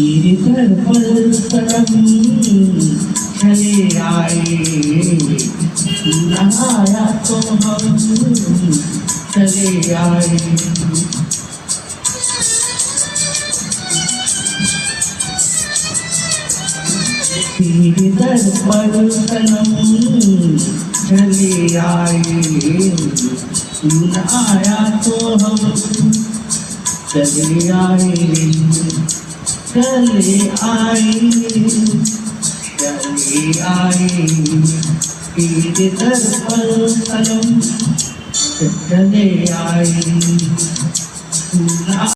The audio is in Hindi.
तीर पर कदम चले आए, नहाया तो हम चले आए। तीर पर कदम चले आए, नहाया तो हम चले आए, चले आए, चले आए। तीर पर कदम चले आए।